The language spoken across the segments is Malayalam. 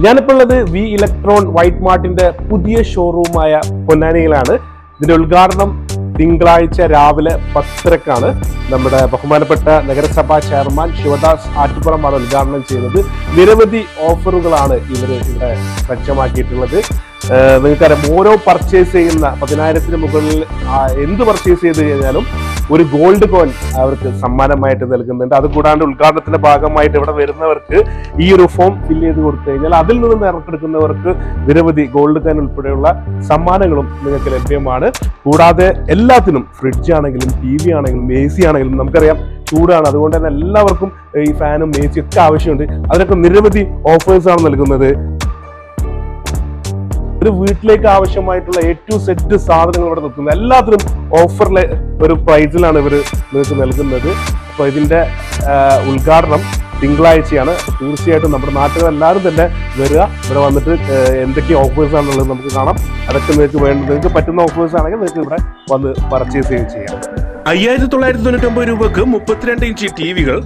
ഞാനിപ്പോൾ ഉള്ളത് വി ഇലക്ട്രോൺ വൈറ്റ് മാർട്ടിന്റെ പുതിയ ഷോറൂമായ പൊന്നാനിയിലാണ്. ഇതിന്റെ ഉദ്ഘാടനം തിങ്കളാഴ്ച രാവിലെ 10:30-ക്കാണ്. നമ്മുടെ ബഹുമാനപ്പെട്ട നഗരസഭാ ചെയർമാൻ ശിവദാസ് ആറ്റുപുറമാണ് ഉദ്ഘാടനം ചെയ്യുന്നത്. നിരവധി ഓഫറുകളാണ് ഇവർ ഇവിടെ സജ്ജമാക്കിയിട്ടുള്ളത്. നിങ്ങൾക്കറിയാം, ഓരോ പർച്ചേസ് ചെയ്യുന്ന 10,000-ന് മുകളിൽ എന്ത് പർച്ചേസ് ചെയ്ത് കഴിഞ്ഞാലും ഒരു ഗോൾഡ് കോയിൻ അവർക്ക് സമ്മാനമായിട്ട് നൽകുന്നുണ്ട്. അതുകൂടാണ്ട് ഉദ്ഘാടനത്തിന്റെ ഭാഗമായിട്ട് ഇവിടെ വരുന്നവർക്ക് ഈ ഒരു ഫോം ഫില്ല് ചെയ്ത് കൊടുത്തു കഴിഞ്ഞാൽ അതിൽ നിന്ന് നറുക്കെടുക്കുന്നവർക്ക് നിരവധി ഗോൾഡ് കോയിൻ ഉൾപ്പെടെയുള്ള സമ്മാനങ്ങളും നിങ്ങൾക്ക് ലഭ്യമാണ്. കൂടാതെ എല്ലാത്തിനും ഫ്രിഡ്ജ് ആണെങ്കിലും TV ആണെങ്കിലും AC ആണെങ്കിലും നമുക്കറിയാം ചൂടാണ്, അതുകൊണ്ട് തന്നെ എല്ലാവർക്കും ഈ ഫാനും AC ഒക്കെ ആവശ്യമുണ്ട്. അതിനൊക്കെ നിരവധി ഓഫേഴ്സാണ് നൽകുന്നത്. ഒരു വീട്ടിലേക്ക് ആവശ്യമായിട്ടുള്ള A to Z സാധനങ്ങൾ ഇവിടെ നിൽക്കുന്നത് എല്ലാത്തിനും ഓഫറിലെ ഒരു പ്രൈസിലാണ് ഇവർ നിങ്ങൾക്ക് നൽകുന്നത്. അപ്പോൾ ഇതിന്റെ ഉദ്ഘാടനം തിങ്കളാഴ്ചയാണ്. തീർച്ചയായിട്ടും നമ്മുടെ നാട്ടുകാരെല്ലാവരും തന്നെ വരിക. ഇവിടെ വന്നിട്ട് എന്തൊക്കെ ഓഫേഴ്സ് ആണെന്നുള്ളത് നമുക്ക് കാണാം. അതൊക്കെ നിങ്ങൾക്ക് പറ്റുന്ന ഓഫേഴ്സ് ആണെങ്കിൽ നിങ്ങൾക്ക് ഇവിടെ വന്ന് പർച്ചേസ് ചെയ്യുകയും ചെയ്യാം. 5,999 രൂപക്ക് 32 ഇഞ്ച് ടിവികൾ,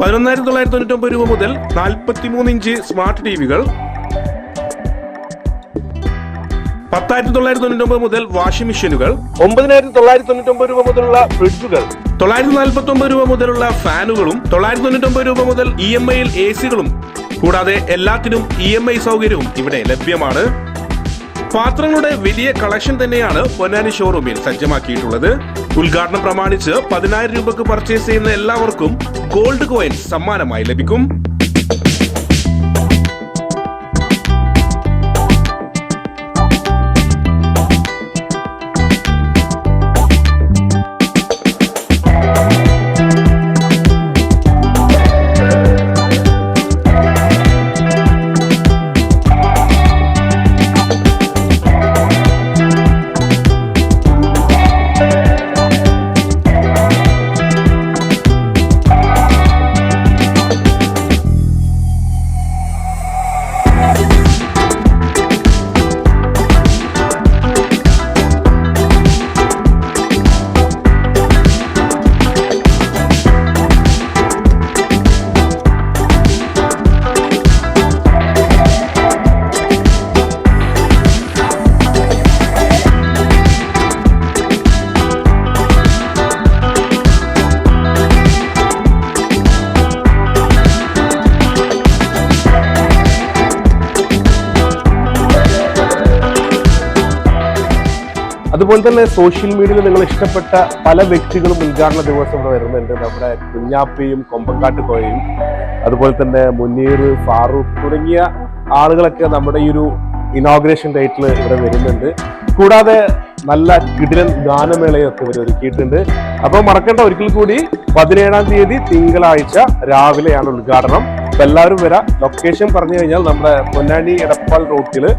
11,999 രൂപ മുതൽ 43 ഇഞ്ച് സ്മാർട്ട് ടിവികൾ, 10,999 മുതൽ വാഷിംഗ് മെഷീനുകൾ, 9,999 രൂപ മുതലുള്ള ഫ്രിഡ്ജുകൾ, 949 രൂപ മുതലുള്ള ഫാനുകളും, 999 രൂപ മുതൽ EMI-യിൽ AC-കളും, കൂടാതെ എല്ലാത്തിനും EMI സൗകര്യവും ഇവിടെ ലഭ്യമാണ്. പാത്രങ്ങളുടെ വലിയ കളക്ഷൻ തന്നെയാണ് പൊന്നാനി ഷോറൂമിൽ സജ്ജമാക്കിയിട്ടുള്ളത്. ഉദ്ഘാടനം പ്രമാണിച്ച് 10,000 രൂപക്ക് പർച്ചേസ് ചെയ്യുന്ന എല്ലാവർക്കും ഗോൾഡ് കോയിൻ സമ്മാനമായി ലഭിക്കും. അതുപോലെ തന്നെ സോഷ്യൽ മീഡിയയിൽ നിങ്ങൾ ഇഷ്ടപ്പെട്ട പല വ്യക്തികളും ഉദ്ഘാടന ദിവസം ഇവിടെ വരുന്നുണ്ട്. നമ്മുടെ കുഞ്ഞാപ്പയും കൊമ്പങ്കാട്ട് കോയയും അതുപോലെ തന്നെ മുനീർ, ഫാറൂഖ് തുടങ്ങിയ ആളുകളൊക്കെ നമ്മുടെ ഈ ഒരു ഇനോഗ്രേഷൻ ഡേറ്റിൽ ഇവിടെ വരുന്നുണ്ട്. കൂടാതെ നല്ല കിടിലൻ ഗാനമേളയൊക്കെ ഇവർ ഒരുക്കിയിട്ടുണ്ട്. അപ്പോൾ മറക്കേണ്ട, ഒരിക്കൽ കൂടി 17-ാം തീയതി തിങ്കളാഴ്ച രാവിലെയാണ് ഉദ്ഘാടനം. അപ്പോൾ എല്ലാവരും വരാം. ലൊക്കേഷൻ പറഞ്ഞു കഴിഞ്ഞാൽ നമ്മുടെ പൊന്നാനി എടപ്പാൾ റൂട്ടില്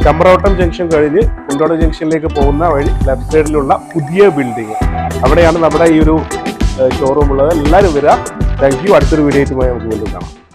ചമ്പ്രോട്ടം ജംഗ്ഷൻ കഴിഞ്ഞ് കുണ്ടോട് ജംഗ്ഷനിലേക്ക് പോകുന്ന വഴി ലെഫ്റ്റ് സൈഡിലുള്ള പുതിയ ബിൽഡിംഗ്, അവിടെയാണ് നമ്മുടെ ഈ ഒരു ഷോറൂം ഉള്ളത്. എല്ലാവരും വരിക. Thank you. അടുത്തൊരു വീഡിയോ ആയിട്ട് നമുക്ക് വീണ്ടും കാണാം.